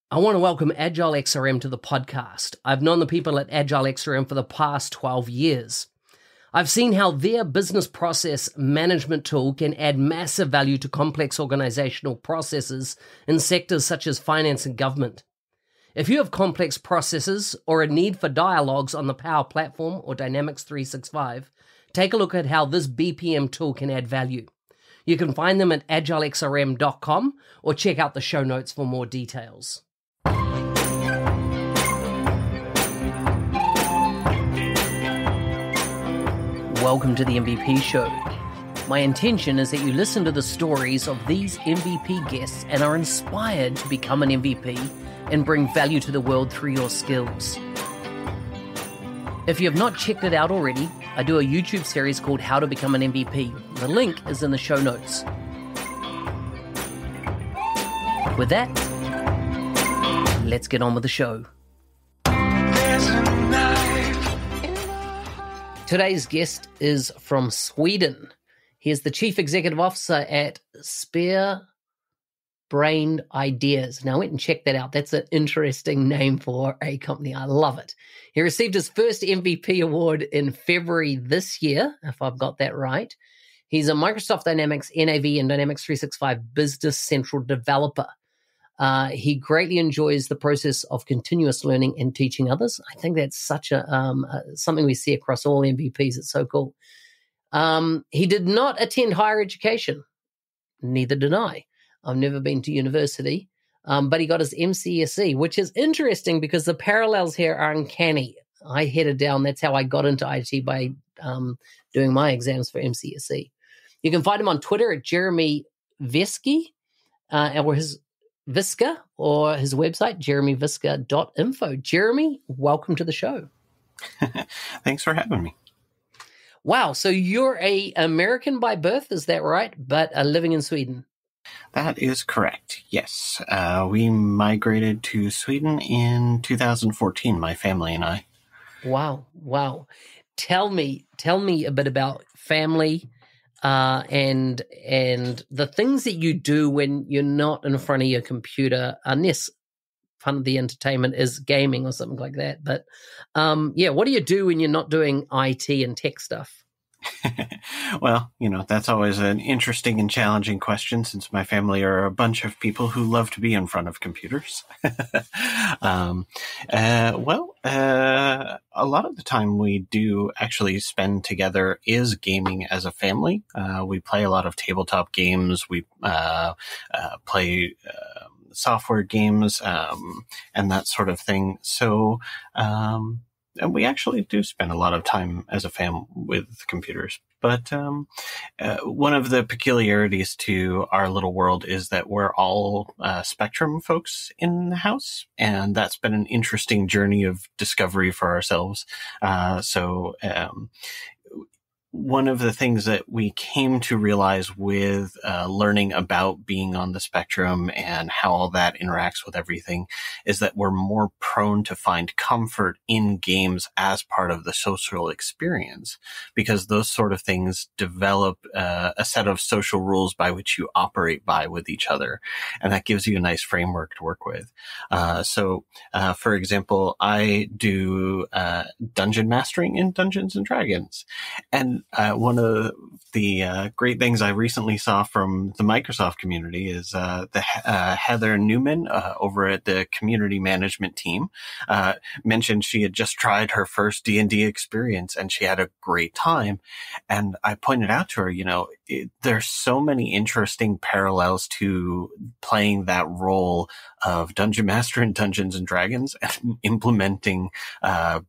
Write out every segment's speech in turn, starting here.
I want to welcome Agile XRM to the podcast. I've known the people at Agile XRM for the past 12 years. I've seen how their business process management tool can add massive value to complex organizational processes in sectors such as finance and government. If you have complex processes or a need for dialogues on the Power Platform or Dynamics 365, take a look at how this BPM tool can add value. You can find them at agilexrm.com or check out the show notes for more details. Welcome to the MVP Show. My intention is that you listen to the stories of these MVP guests and are inspired to become an MVP and bring value to the world through your skills. If you have not checked it out already, I do a YouTube series called How to Become an MVP. The link is in the show notes. With that, let's get on with the show. Today's guest is from Sweden. He is the Chief Executive Officer at Spare Brained Ideas. Now, I went and checked that out. That's an interesting name for a company. I love it. He received his first MVP award in February this year, if I've got that right. He's a Microsoft Dynamics NAV and Dynamics 365 Business Central developer. He greatly enjoys the process of continuous learning and teaching others. I think that's such something we see across all MVPs. It's so cool. He did not attend higher education. Neither did I. I've never been to university, but he got his MCSE, which is interesting because the parallels here are uncanny. I headed down. That's how I got into IT, by doing my exams for MCSE. You can find him on Twitter at Jeremy Vyska, or his Vyska, or his website, jeremyvyska.info. Jeremy, welcome to the show. Thanks for having me. Wow. So you're an American by birth, is that right? But living in Sweden? That is correct. Yes. We migrated to Sweden in 2014, my family and I. Wow. Tell me a bit about family, and the things that you do when you're not in front of your computer, unless fun of the entertainment is gaming or something like that. But what do you do when you're not doing IT and tech stuff? Well, that's always an interesting and challenging question, since my family are a bunch of people who love to be in front of computers. A lot of the time we do actually spend together is gaming as a family. We play a lot of tabletop games. We play software games and that sort of thing. So, and we actually do spend a lot of time as a family with computers. But one of the peculiarities to our little world is that we're all Spectrum folks in the house. And that's been an interesting journey of discovery for ourselves. One of the things that we came to realize with learning about being on the spectrum and how all that interacts with everything is that we're more prone to find comfort in games as part of the social experience, because those sort of things develop a set of social rules by which you operate by with each other. And that gives you a nice framework to work with. For example, I do dungeon mastering in Dungeons and Dragons. And one of the great things I recently saw from the Microsoft community is Heather Newman over at the community management team mentioned she had just tried her first D&D experience and she had a great time. And I pointed out to her, there's so many interesting parallels to playing that role of Dungeon Master in Dungeons and Dragons and implementing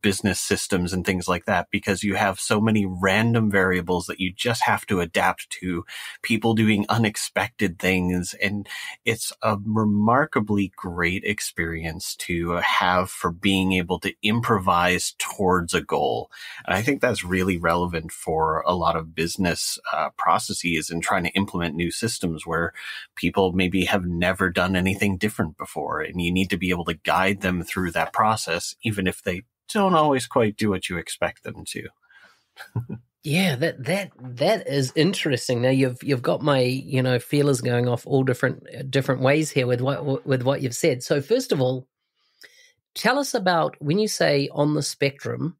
business systems and things like that, because you have so many random variables that you just have to adapt to, people doing unexpected things. And it's a remarkably great experience to have for being able to improvise towards a goal. And I think that's really relevant for a lot of business processes and trying to implement new systems where people maybe have never done anything different before. And you need to be able to guide them through that process, even if they don't always quite do what you expect them to. Yeah, that is interesting. Now you've got my feelers going off all different ways here with what you've said. So first of all, tell us about when you say on the spectrum.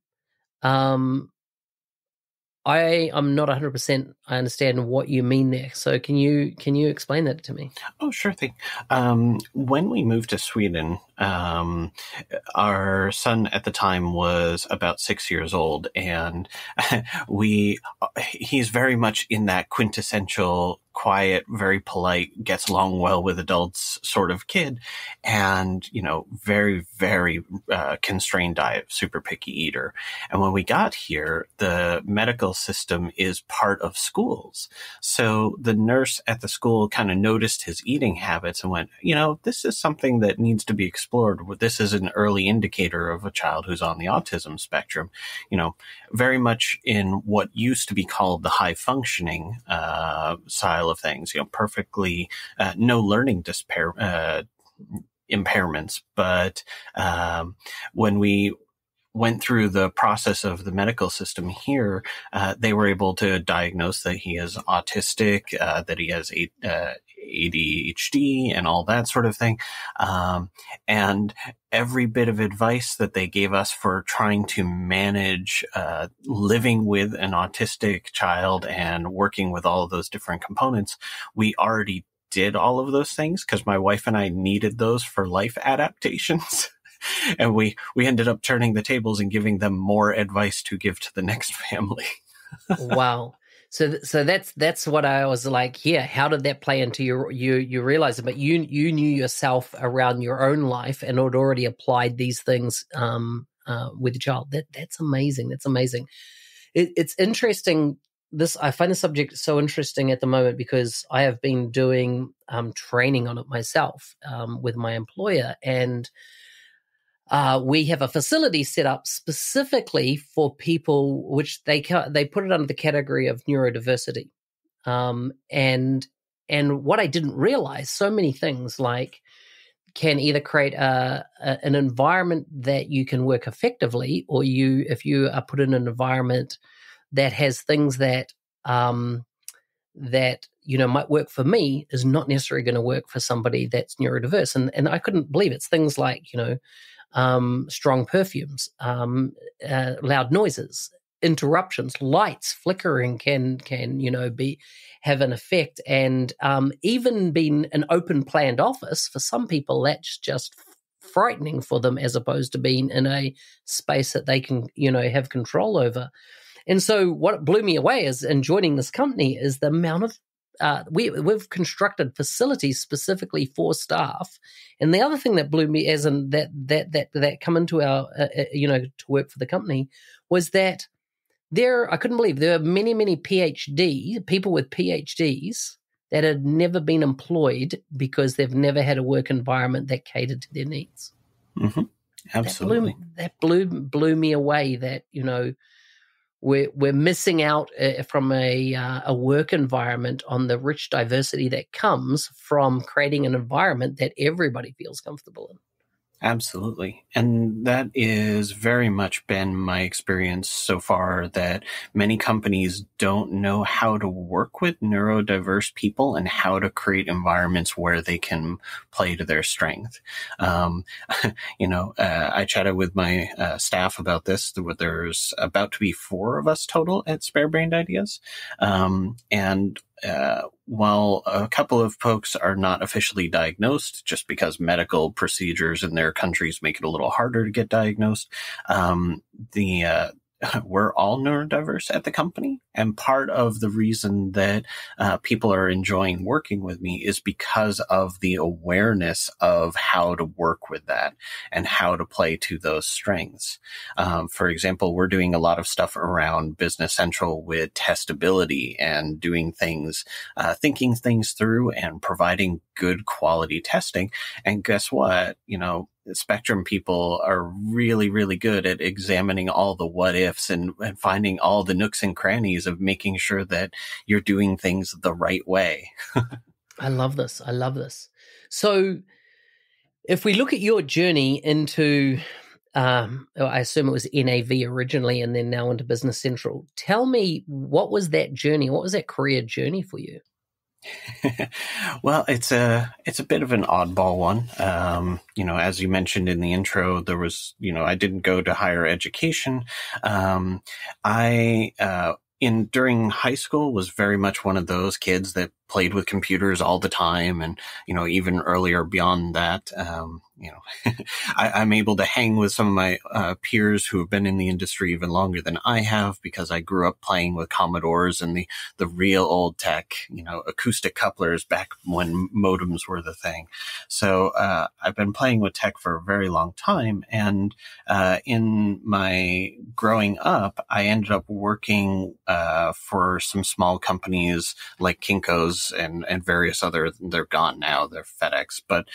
I'm not 100%. I understand what you mean there. So can you explain that to me? Oh, sure thing. When we moved to Sweden, our son at the time was about 6 years old, and he's very much in that quintessential quiet, very polite, gets along well with adults sort of kid, and very, very constrained diet, super picky eater. And when we got here, the medical system is part of schools, so the nurse at the school kind of noticed his eating habits and went, this is something that needs to be explored. This is an early indicator of a child who's on the autism spectrum, very much in what used to be called the high functioning style of things, perfectly no learning impairments. But when we went through the process of the medical system here, they were able to diagnose that he is autistic, that he has ADHD and all that sort of thing. And every bit of advice that they gave us for trying to manage living with an autistic child and working with all of those different components, we already did all of those things because my wife and I needed those for life adaptations. And we ended up turning the tables and giving them more advice to give to the next family. Wow. So that's what I was like. Yeah, how did that play into you realize it? But you knew yourself around your own life and had already applied these things with the child. That's amazing. That's amazing. It's interesting. I find the subject so interesting at the moment because I have been doing training on it myself with my employer, and we have a facility set up specifically for people, which they put it under the category of neurodiversity. And what I didn't realize, so many things like can either create an environment that you can work effectively, or if you are put in an environment that has things that might work for me is not necessarily going to work for somebody that's neurodiverse. And I couldn't believe it's things like strong perfumes, loud noises, interruptions, lights flickering can have an effect, and even being an open planned office for some people, that's just frightening for them as opposed to being in a space that they can have control over. And so what blew me away is in joining this company is the amount of we've constructed facilities specifically for staff. And the other thing that blew me as in that come into our to work for the company was that I couldn't believe there are many people with PhDs that had never been employed because they've never had a work environment that catered to their needs. Mm-hmm. Absolutely. That blew me away that we're missing out from a work environment on the rich diversity that comes from creating an environment that everybody feels comfortable in. Absolutely. And that is very much been my experience so far, that many companies don't know how to work with neurodiverse people and how to create environments where they can play to their strength. I chatted with my staff about this. There's about to be 4 of us total at Spare Brained Ideas. While a couple of folks are not officially diagnosed, just because medical procedures in their countries make it a little harder to get diagnosed, we're all neurodiverse at the company. And part of the reason that people are enjoying working with me is because of the awareness of how to work with that and how to play to those strengths. For example, we're doing a lot of stuff around Business Central with testability and doing things, thinking things through and providing good quality testing. And guess what? Spectrum people are really, really good at examining all the what ifs and finding all the nooks and crannies of making sure that you're doing things the right way. I love this. So if we look at your journey into I assume it was NAV originally and then now into Business Central. Tell me, what was that journey? What was that career journey for you? Well, it's a bit of an oddball one. As you mentioned in the intro, there was, I didn't go to higher education. During high school was very much one of those kids that played with computers all the time. And, even earlier beyond that, I'm able to hang with some of my peers who have been in the industry even longer than I have, because I grew up playing with Commodores and the real old tech, acoustic couplers back when modems were the thing. So I've been playing with tech for a very long time. And in my growing up, I ended up working for some small companies like Kinko's and various other, they're gone now, they're FedEx, but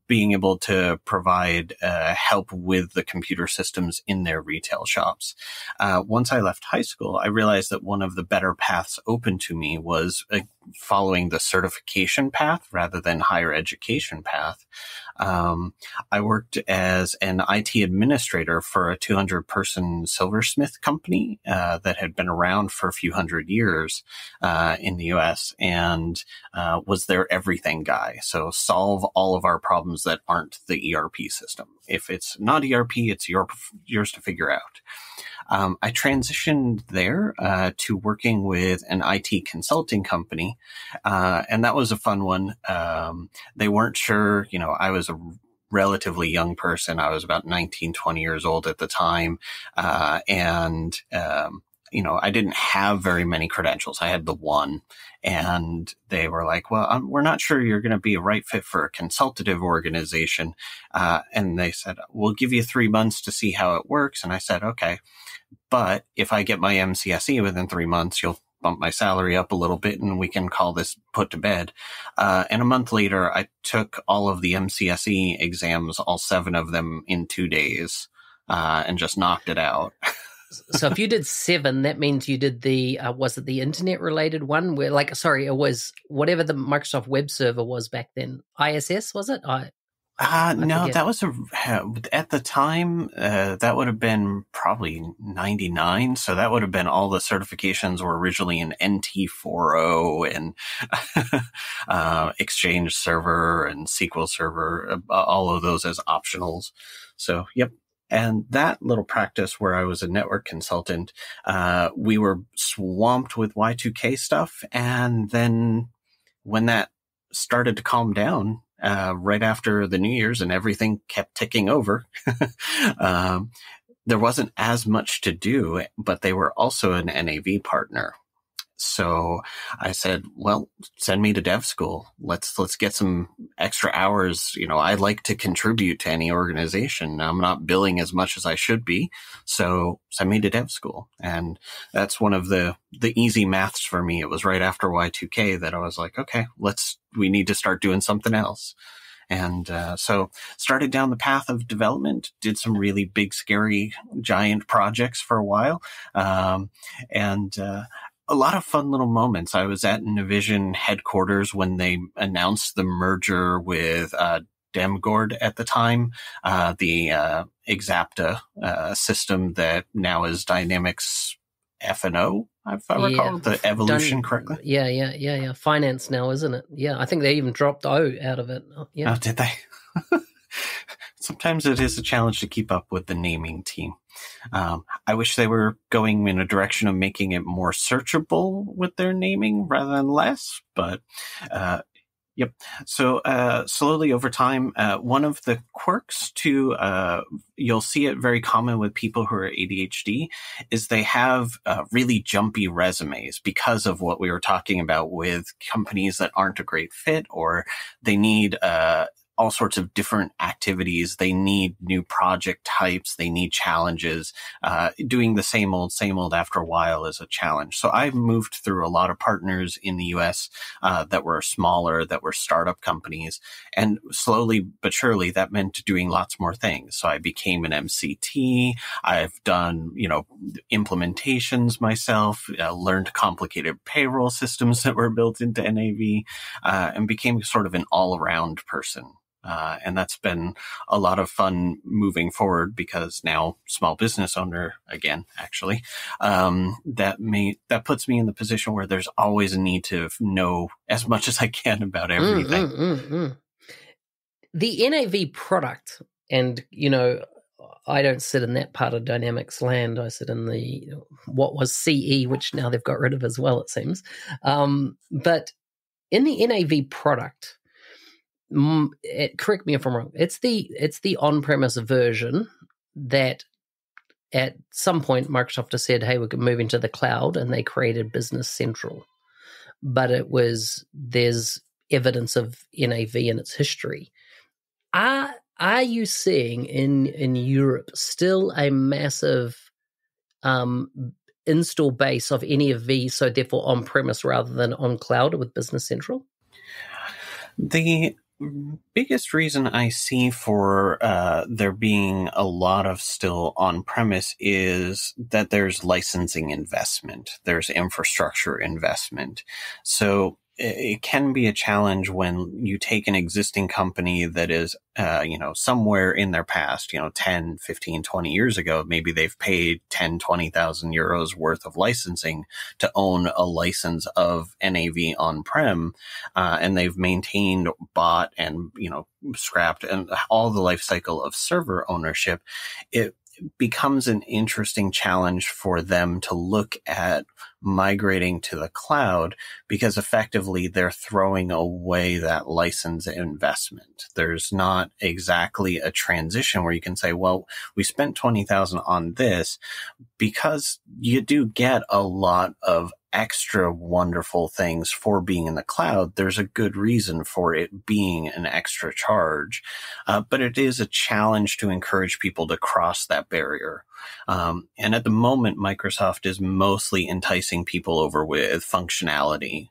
being able to provide help with the computer systems in their retail shops. Once I left high school, I realized that one of the better paths open to me was following the certification path rather than higher education path. I worked as an IT administrator for a 200-person silversmith company that had been around for a few hundred years in the US, and was their everything guy. So solve all of our problems that aren't the ERP system. If it's not ERP, it's yours to figure out. I transitioned there to working with an IT consulting company, and that was a fun one. They weren't sure, I was a relatively young person. I was about 19, 20 years old at the time, and I didn't have very many credentials. I had the one, and they were like, well, we're not sure you're going to be a right fit for a consultative organization. And they said, we'll give you 3 months to see how it works. And I said, okay, but if I get my MCSE within 3 months, you'll bump my salary up a little bit and we can call this put to bed. And a month later, I took all of the MCSE exams, all 7 of them in 2 days, and just knocked it out. So if you did 7, that means you did the, was it the internet related one where it was whatever the Microsoft web server was back then. ISS, was it? No, forget. That was at the time, that would have been probably 99. So that would have been all the certifications were originally in NT40 and, Exchange Server and SQL Server, all of those as optionals. So, yep. And that little practice where I was a network consultant, we were swamped with Y2K stuff. And then when that started to calm down, right after the New Year's and everything kept ticking over, there wasn't as much to do, but they were also an NAV partner. So I said, well, send me to dev school. Let's get some extra hours. I like to contribute to any organization. I'm not billing as much as I should be. So send me to dev school. And that's one of the easy maths for me. It was right after Y2K that I was like, okay, we need to start doing something else. And so started down the path of development, did some really big, scary, giant projects for a while. A lot of fun little moments. I was at Navision headquarters when they announced the merger with Demgord at the time, the Exapta system that now is Dynamics F&O, if I recall the evolution correctly. Yeah. Finance now, isn't it? Yeah, I think they even dropped O out of it. Yeah. Oh, did they? Sometimes it is a challenge to keep up with the naming team. I wish they were going in a direction of making it more searchable with their naming rather than less, but yep. So slowly over time, one of the quirks to you'll see it very common with people who are ADHD is they have really jumpy resumes because of what we were talking about with companies that aren't a great fit, or they need all sorts of different activities. They need new project types. They need challenges. Doing the same old after a while is a challenge. So I've moved through a lot of partners in the US that were smaller, that were startup companies. And slowly but surely that meant doing lots more things. So I became an MCT. I've done, implementations myself, learned complicated payroll systems that were built into NAV, and became sort of an all-around person. And that's been a lot of fun moving forward because now small business owner again, actually, that puts me in the position where there's always a need to know as much as I can about everything. The NAV product, and, I don't sit in that part of Dynamics land. I sit in the what was CE, which now they've got rid of as well, it seems. But in the NAV product, correct me if I'm wrong, it's the on-premise version that at some point Microsoft has said, hey, we can move into the cloud, and they created Business Central. But there's evidence of NAV in its history. Are you seeing in Europe still a massive install base of NAV, so therefore on-premise rather than on cloud with Business Central? The biggest reason I see for there being a lot of still on-premise is that there's licensing investment, there's infrastructure investment. So it can be a challenge when you take an existing company that is, somewhere in their past, 10, 15, 20 years ago, maybe they've paid 10, 20,000 euros worth of licensing to own a license of NAV on-prem, and they've maintained, bought, and, scrapped, and all the life cycle of server ownership. It becomes an interesting challenge for them to look at migrating to the cloud because effectively they're throwing away that license investment. There's not exactly a transition where you can say, well, we spent 20,000 on this, because you do get a lot of extra wonderful things for being in the cloud. There's a good reason for it being an extra charge. But it is a challenge to encourage people to cross that barrier. And at the moment, Microsoft is mostly enticing people over with functionality.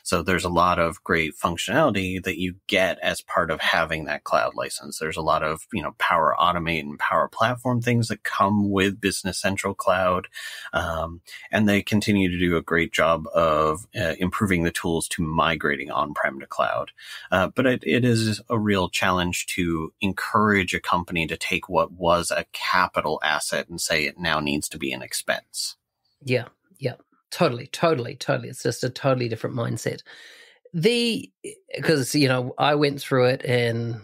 So there's a lot of great functionality that you get as part of having that cloud license. There's a lot of, Power Automate and Power Platform things that come with Business Central Cloud. And they continue to do a great job of improving the tools to migrating on-prem to cloud. But it is a real challenge to encourage a company to take what was a capital asset and say it now needs to be an expense. Yeah. Totally. It's just a totally different mindset. Because, I went through it in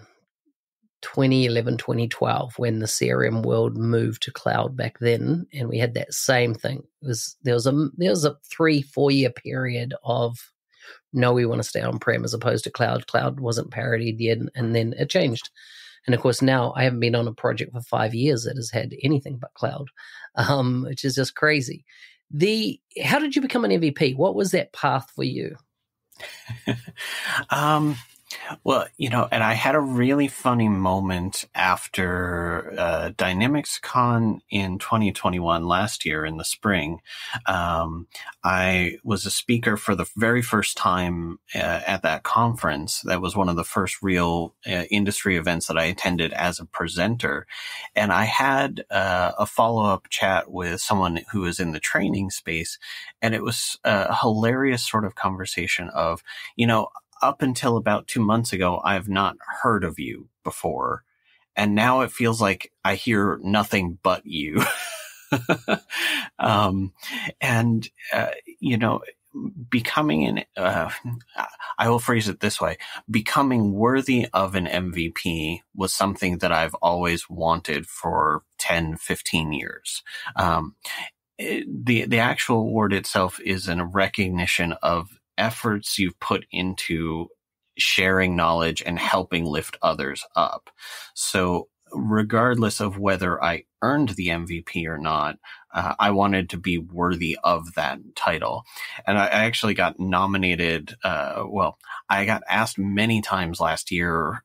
2011, 2012 when the CRM world moved to cloud back then, and we had that same thing. There was a 3-4 year period of, no, we want to stay on-prem as opposed to cloud. Cloud wasn't parodied yet, and then it changed. And of course, now I haven't been on a project for 5 years that has had anything but cloud, which is just crazy. How did you become an MVP? What was that path for you? Well, and I had a really funny moment after DynamicsCon in 2021 last year in the spring. I was a speaker for the very first time at that conference. That was one of the first real industry events that I attended as a presenter. And I had a follow-up chat with someone who was in the training space. And it was a hilarious sort of conversation of, up until about 2 months ago, I've not heard of you before. And now it feels like I hear nothing but you. Becoming I will phrase it this way, becoming worthy of an MVP was something that I've always wanted for 10, 15 years. The actual award itself is a recognition of efforts you've put into sharing knowledge and helping lift others up. So regardless of whether I earned the MVP or not, I wanted to be worthy of that title. And I actually got nominated. I got asked many times last year,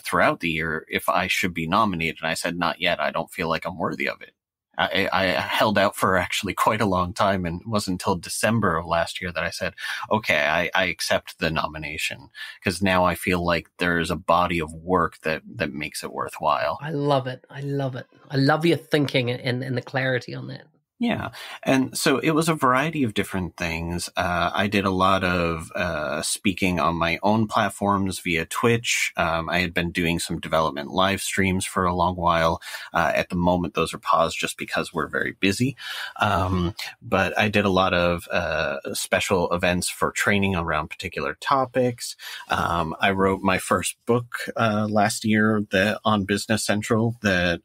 throughout the year, if I should be nominated. And I said, not yet. I don't feel like I'm worthy of it. I held out for actually quite a long time, and it wasn't until December of last year that I said, okay, I accept the nomination, because now I feel like there's a body of work that makes it worthwhile. I love it. I love your thinking and the clarity on that. Yeah. And so it was a variety of different things. I did a lot of speaking on my own platforms via Twitch. I had been doing some development live streams for a long while. At the moment, those are paused just because we're very busy. But I did a lot of special events for training around particular topics. I wrote my first book last year on Business Central that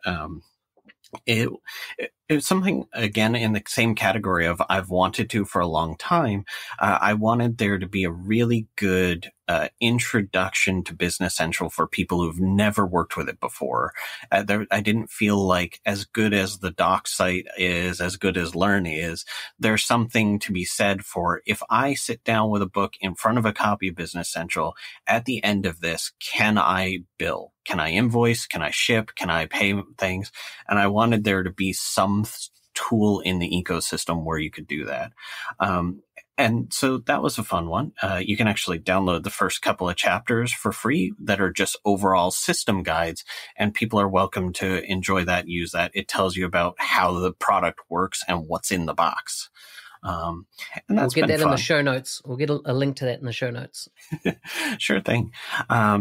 it's something, again, in the same category of I've wanted to for a long time. I wanted there to be a really good introduction to Business Central for people who've never worked with it before. I didn't feel like, as good as the doc site is, as good as Learn is, there's something to be said for, if I sit down with a book in front of a copy of Business Central, at the end of this, can I bill? Can I invoice? Can I ship? Can I pay things? And I wanted there to be some tool in the ecosystem where you could do that. And so that was a fun one. You can actually download the first couple of chapters for free that are just overall system guides, and people are welcome to enjoy that, use that. It tells you about how the product works and what's in the box. And that's we'll get that fun. in the show notes. We'll get a link to that in the show notes. Sure thing.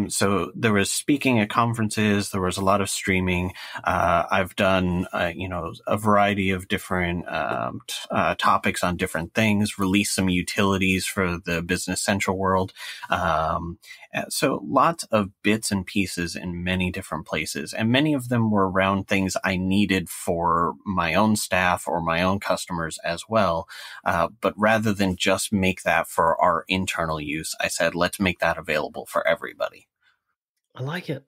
So there was speaking at conferences. There was a lot of streaming. I've done, a variety of different topics on different things, released some utilities for the Business Central world. So lots of bits and pieces in many different places. And many of them were around things I needed for my own staff or my own customers as well. But rather than just make that for our internal use, I said, let's make that available for everybody. I like it.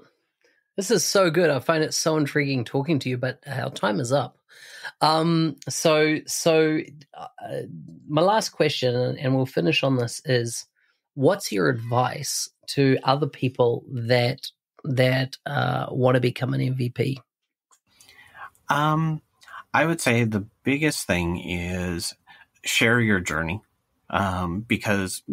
This is so good. I find it so intriguing talking to you, but our time is up. So my last question, and we'll finish on this, is what's your advice to other people that want to become an MVP? I would say the biggest thing is share your journey, because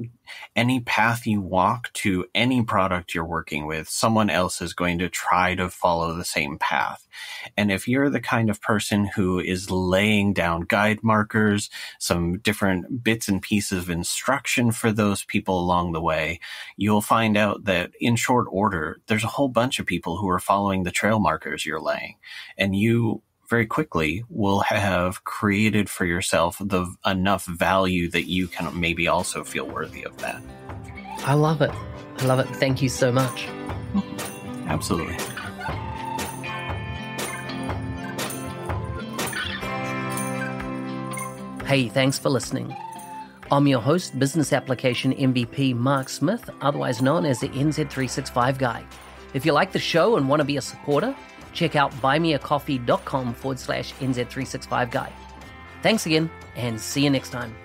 any path you walk to any product you're working with, someone else is going to try to follow the same path. And if you're the kind of person who is laying down guide markers, some different bits and pieces of instruction for those people along the way, you'll find out that in short order, there's a whole bunch of people who are following the trail markers you're laying. And you very quickly will have created for yourself enough value that you can maybe also feel worthy of that. I love it. I love it. Thank you so much. Absolutely. Hey, thanks for listening. I'm your host, Business Application MVP Mark Smith, otherwise known as the NZ365 Guy. If you like the show and want to be a supporter, check out buymeacoffee.com/NZ365 Guy. Thanks again, and see you next time.